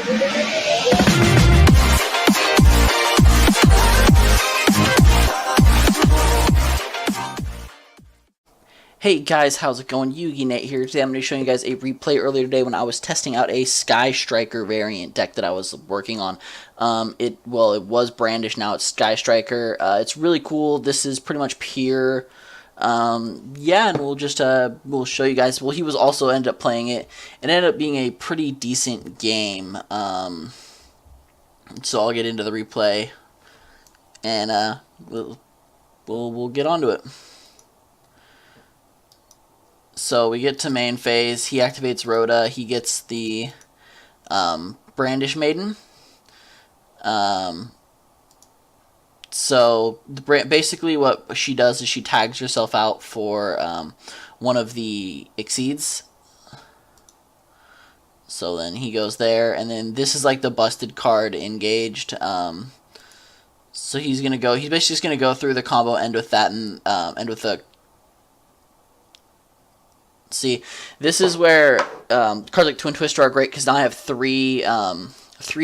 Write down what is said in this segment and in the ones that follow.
Hey guys, how's it going? Yugi Nate here. Today I'm going to be showing you guys a replay earlier today when I was testing out a Sky Striker variant deck that I was working on. It was Brandish, now it's Sky Striker. It's really cool. This is pretty much pure. Yeah, and we'll show you guys. Well, he was also ended up playing it. It ended up being a pretty decent game. So I'll get into the replay, and we'll get onto it. So we get to main phase. He activates Rhoda. He gets the Brandish Maiden. So basically what she does is she tags herself out for one of the Exceeds. So then he goes there, and then this is like the busted card engaged. So he's gonna go. He's basically just gonna go through the combo, end with that, and end with the. See, this is where cards like Twin Twister are great because now I have three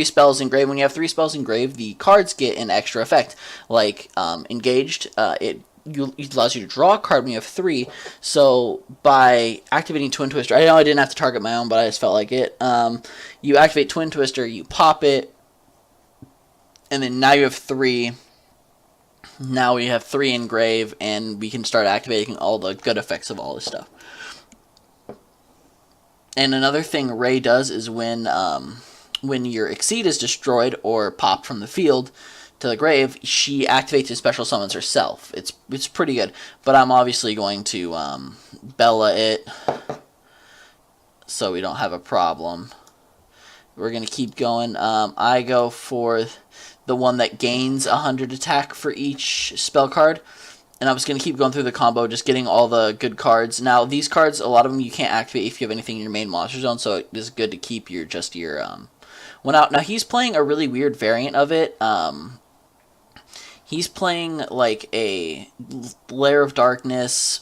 spells engraved. When you have 3 spells engraved, the cards get an extra effect. Like engaged, it allows you to draw a card when you have 3. So by activating Twin Twister, I know I didn't have to target my own, but I just felt like it. You activate Twin Twister, you pop it, and then now you have 3. Now we have 3 engrave, and we can start activating all the good effects of all this stuff. And another thing Ray does is when your Exceed is destroyed or popped from the field to the grave, she activates and special summons herself. It's pretty good, but I'm obviously going to Bella it so we don't have a problem. We're going to keep going. I go for the one that gains 100 attack for each spell card. And I'm just going to keep going through the combo, just getting all the good cards. Now, these cards, a lot of them you can't activate if you have anything in your main monster zone, so it is good to keep your one out. Now, he's playing a really weird variant of it. He's playing like a Lair of Darkness,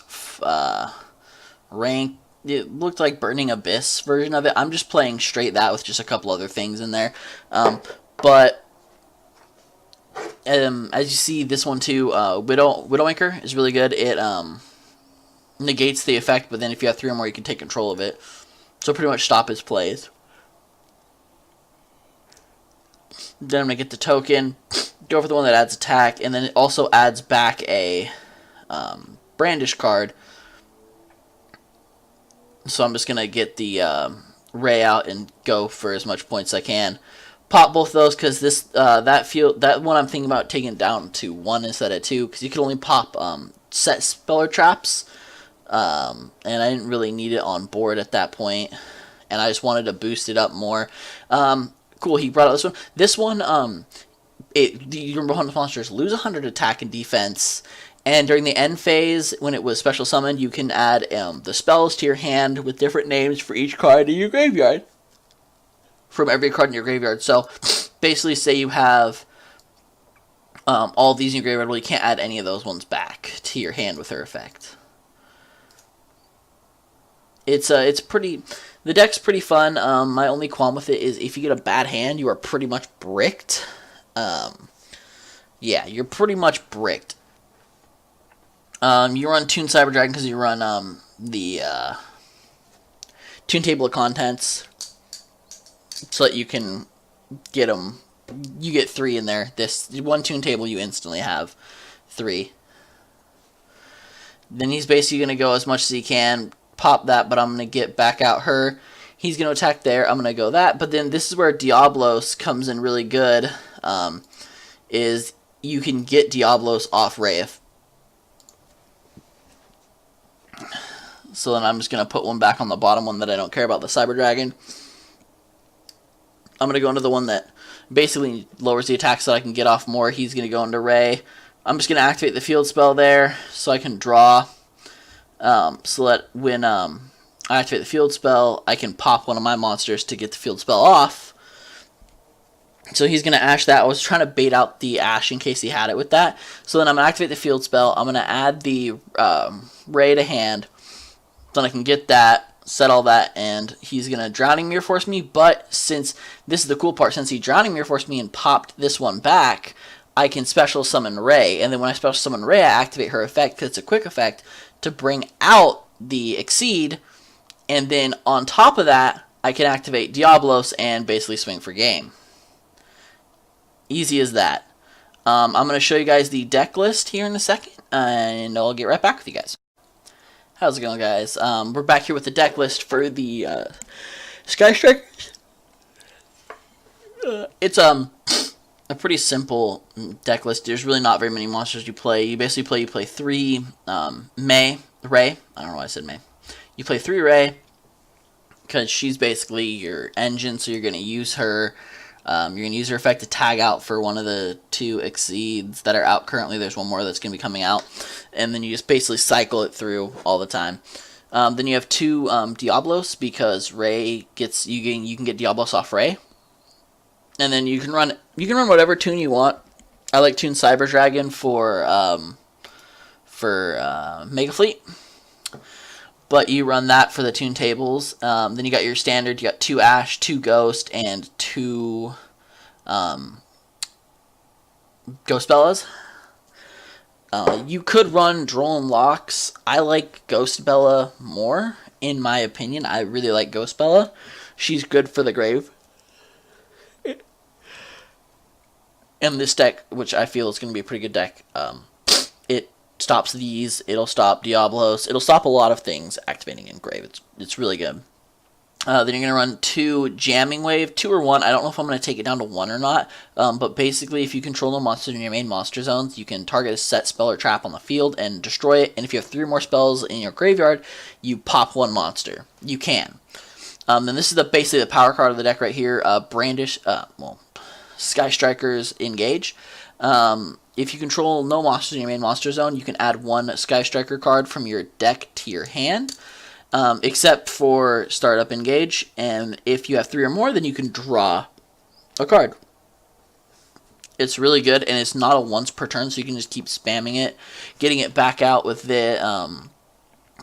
rank. It looked like Burning Abyss version of it. I'm just playing straight that with just a couple other things in there. But as you see, this one too, Widowmaker is really good. It negates the effect, but then if you have 3 or more, you can take control of it. So pretty much stop his plays. Then I'm going to get the token, go for the one that adds attack, and then it also adds back a Brandish card. So I'm just going to get the Ray out and go for as much points as I can. Pop both of those because this that one I'm thinking about taking down to 1 instead of 2 because you can only pop set speller traps, and I didn't really need it on board at that point, and I just wanted to boost it up more. Cool, he brought out this one. This one, your monsters lose 100 attack and defense, and during the end phase when it was special summoned, you can add the spells to your hand with different names for each card in your graveyard. From every card in your graveyard. So basically say you have all these in your graveyard, well, you can't add any of those ones back to your hand with her effect. It's pretty, the deck's pretty fun. My only qualm with it is if you get a bad hand, you are pretty much bricked. Yeah, you're pretty much bricked. You run Toon Cyber Dragon because you run the Toon Table of Contents, so that you can get them. You get 3 in there. This one Toon Table, you instantly have 3. Then he's basically going to go as much as he can, pop that, but I'm going to get back out her. He's going to attack there. I'm going to go that. But then this is where Diablos comes in really good. Is you can get Diablos off Wraith. So then I'm just going to put one back on the bottom one that I don't care about, the Cyber Dragon. I'm going to go into the one that basically lowers the attack so that I can get off more. He's going to go into Ray. I'm just going to activate the field spell there so I can draw. So that when I activate the field spell, I can pop one of my monsters to get the field spell off. So he's going to Ash that. I was trying to bait out the Ash in case he had it with that. So then I'm going to activate the field spell. I'm going to add the Ray to hand so I can get that. set all that, and he's going to Drowning Mirror Force me, but since, this is the cool part, since he Drowning Mirror Force me and popped this one back, I can special summon Ray, and then when I special summon Ray, I activate her effect, because it's a quick effect, to bring out the Exceed, and then on top of that, I can activate Diablos and basically swing for game. Easy as that. I'm going to show you guys the deck list here in a second, and I'll get right back with you guys. How's it going, guys? We're back here with the deck list for the Sky Strikers. It's a pretty simple deck list. There's really not very many monsters you play. You basically play 3 Ray. I don't know why I said May. You play 3 Ray because she's basically your engine, so you're going to use her. You're going to use her effect to tag out for one of the 2 Exceeds that are out currently. There's one more that's going to be coming out. And then you just basically cycle it through all the time. Then you have 2 Diablos, because Ray gets you can get Diablos off Ray. And then you can run whatever tune you want. I like tune Cyber Dragon for Mega Fleet. But you run that for the tune tables. Then you got your standard. You got 2 Ash, 2 Ghost, and 2 Ghost Bellas. You could run Droll Locks. I like Ghost Bella more, in my opinion. I really like Ghost Bella. She's good for the grave. And this deck, which I feel is going to be a pretty good deck, it stops these, it'll stop Diablos, it'll stop a lot of things activating in grave. It's really good. Then you're going to run 2 Jamming Wave, 2 or 1. I don't know if I'm going to take it down to 1 or not, but basically if you control no monsters in your main monster zones, you can target a set spell or trap on the field and destroy it, and if you have 3 or more spells in your graveyard, you pop 1 monster. You can. Then this is basically the power card of the deck right here, Brandish, Sky Strikers Engage. If you control no monsters in your main monster zone, you can add 1 Sky Striker card from your deck to your hand, except for Startup Engage. And if you have 3 or more, then you can draw a card. It's really good, and it's not a once per turn, so you can just keep spamming it, getting it back out with the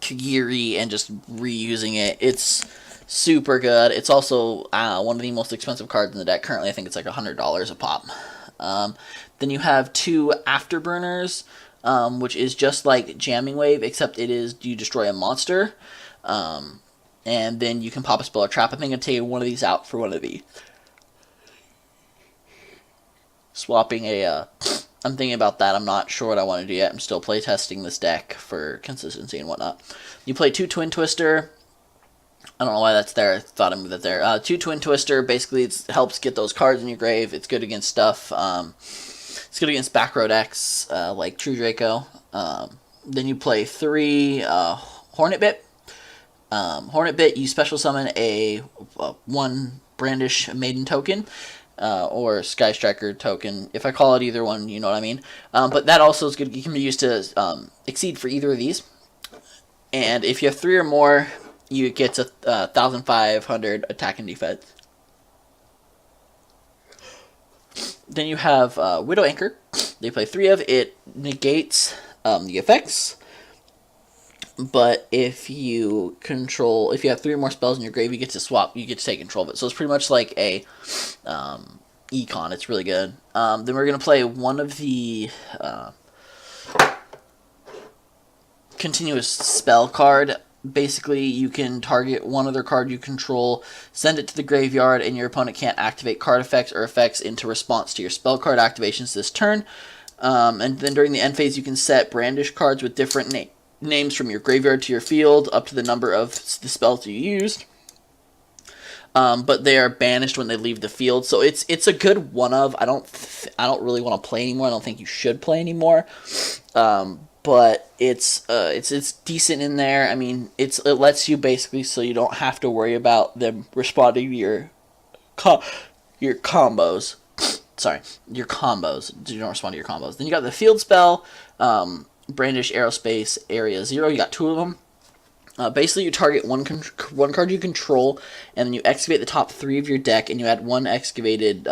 Kagiri, and just reusing it. It's super good. It's also one of the most expensive cards in the deck. Currently, I think it's like $100 a pop. Then you have 2 Afterburners, which is just like Jamming Wave, except it is you destroy a monster. And then you can pop a spell or trap. I think I'm going to take one of these out for one of these. Swapping I'm thinking about that. I'm not sure what I want to do yet. I'm still playtesting this deck for consistency and whatnot. You play 2 Twin Twister. I don't know why that's there. I thought I moved that there. 2 Twin Twister. Basically, it helps get those cards in your grave. It's good against stuff. It's good against back row decks like True Draco. Then you play 3 Hornet Bit. Hornet Bit, you special summon a 1 Brandish Maiden token. Or Sky Striker token. If I call it either one, you know what I mean. But that also is good. You can be used to Exceed for either of these. And if you have 3 or more, you get 1,500 attack and defense. Then you have Widow Anchor. They play 3 of it. Negates the effects. But if you have 3 or more spells in your grave, you get to swap. You get to take control of it. So it's pretty much like a econ. It's really good. Then we're gonna play one of the continuous spell card. Basically, you can target one other card you control, send it to the graveyard, and your opponent can't activate card effects or effects into response to your spell card activations this turn. And then during the end phase, you can set brandish cards with different names from your graveyard to your field, up to the number of the spells you used. But they are banished when they leave the field, so it's a good one of. I don't really want to play anymore. I don't think you should play anymore. But it's decent in there. I mean, it lets you basically so you don't have to worry about them responding to your combos. Sorry, your combos. You don't respond to your combos. Then you got the field spell, Brandish Aerospace Area 0. You got 2 of them. Basically, you target one card you control, and then you excavate the top 3 of your deck, and you add 1 excavated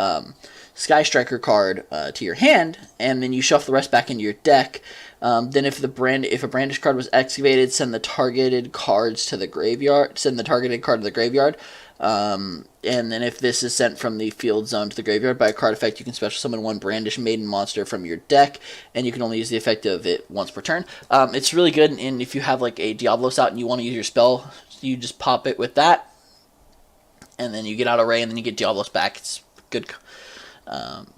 Sky Striker card to your hand, and then you shuffle the rest back into your deck. Then if a brandish card was excavated, send the targeted cards to the graveyard. Send the targeted card to the graveyard. And then if this is sent from the field zone to the graveyard by a card effect, you can special summon one Brandish Maiden monster from your deck, and you can only use the effect of it once per turn. It's really good, and if you have like a Diablos out and you want to use your spell, you just pop it with that, and then you get out of Ray, and then you get Diablos back. It's good.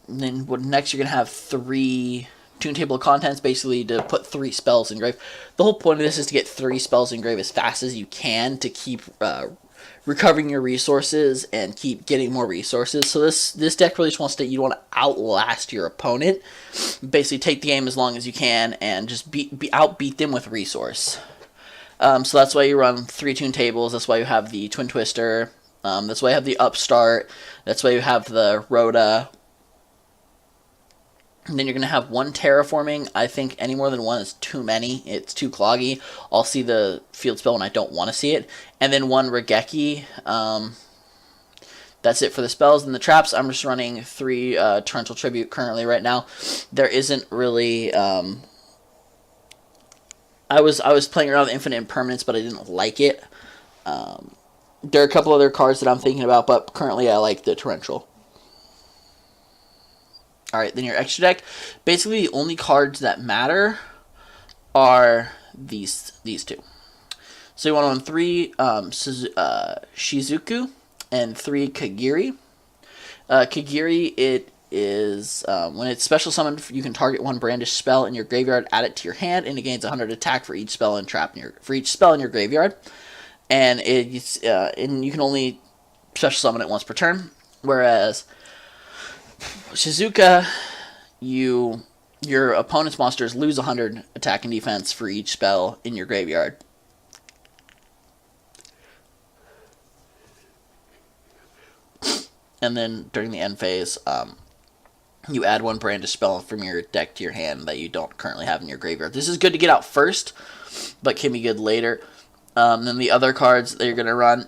Then next you're going to have 3 Tune Table of Contents, basically to put 3 spells in grave. The whole point of this is to get 3 spells in grave as fast as you can to keep recovering your resources and keep getting more resources. So this deck really just wants to, you want to outlast your opponent, basically take the game as long as you can and just outbeat them with resource. So that's why you run 3 Tune Tables. That's why you have the Twin Twister. That's why you have the Upstart. That's why you have the Rhoda. And then you're going to have 1 Terraforming. I think any more than 1 is too many. It's too cloggy. I'll see the field spell when I don't want to see it. And then 1 Regeki. That's it for the spells. And the traps, I'm just running 3 Torrential Tribute currently right now. There isn't really... I was playing around with Infinite Impermanence, but I didn't like it. There are a couple other cards that I'm thinking about, but currently I like the Torrential. Alright, then your extra deck. Basically, the only cards that matter are these 2. So you want to run 3 Shizuku and 3 Kagiri. Kagiri, it is when it's special summoned, you can target 1 brandish spell in your graveyard, add it to your hand, and it gains 100 attack for each spell and trap for each spell in your graveyard. And and you can only special summon it once per turn. Whereas Shizuka, your opponent's monsters lose 100 attack and defense for each spell in your graveyard. And then during the end phase, you add 1 brandish spell from your deck to your hand that you don't currently have in your graveyard. This is good to get out first, but can be good later. Then the other cards that you're going to run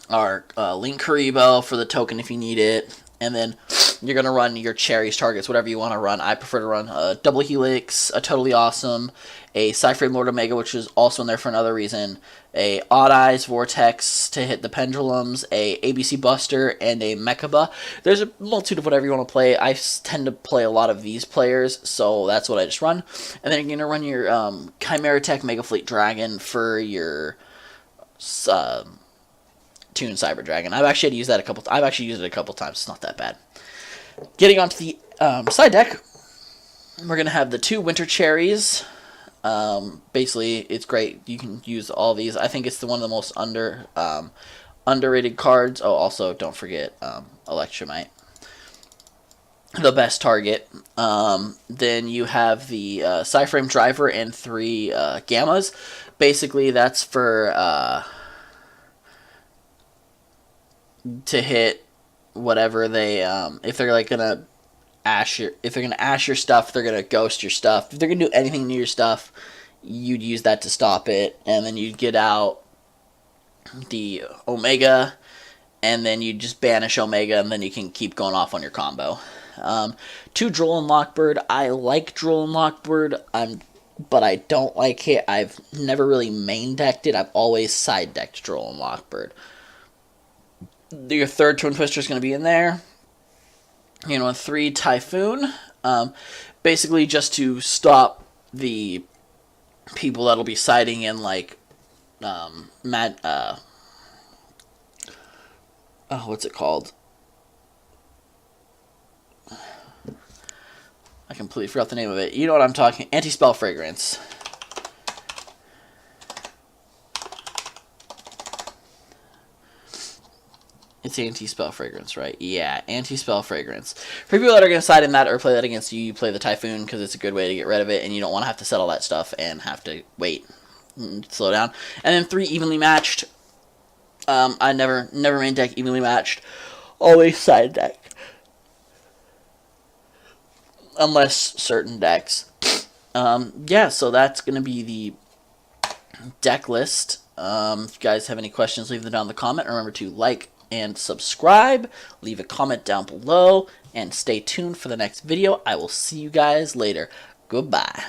are Link Karibo for the token if you need it. And then you're going to run your cherries, targets, whatever you want to run. I prefer to run a Double Helix, a Totally Awesome, a Cyframe Lord Omega, which is also in there for another reason, a Odd Eyes Vortex to hit the pendulums, a ABC Buster, and a Mechaba. There's a multitude of whatever you want to play. I tend to play a lot of these players, so that's what I just run. And then you're going to run your Chimera Tech Mega Fleet Dragon for your Toon Cyber Dragon. I've actually used that a couple times. It's not that bad. Getting onto the side deck, we're gonna have the 2 Winter Cherries. Basically, it's great. You can use all these. I think it's one of the most underrated cards. Oh, also don't forget Electromite, the best target. Then you have the Cyframe Driver and 3 Gammas. Basically, that's for to hit whatever they if they're like gonna ash your stuff, they're gonna ghost your stuff. If they're gonna do anything to your stuff, you'd use that to stop it, and then you'd get out the Omega, and then you just banish Omega, and then you can keep going off on your combo. 2 Droll and Lockbird. I like Droll and Lockbird, but I don't like it. I've never really main decked it. I've always side decked Droll and Lockbird. Your 3rd Twin Twister is going to be in there. You know, 3 Typhoon. Basically just to stop the people that'll be siding in, like, what's it called? I completely forgot the name of it. You know what I'm talking. Anti-Spell Fragrance. It's Anti-Spell Fragrance, right? Yeah, Anti-Spell Fragrance. For people that are going to side in that or play that against you, you play the Typhoon because it's a good way to get rid of it, and you don't want to have to settle that stuff and have to wait and slow down. And then 3 Evenly Matched. I never main deck Evenly Matched. Always side deck. Unless certain decks. Yeah, so that's going to be the deck list. If you guys have any questions, leave them down in the comment. Remember to like and subscribe. Leave a comment down below. And stay tuned for the next video. I will see you guys later. Goodbye.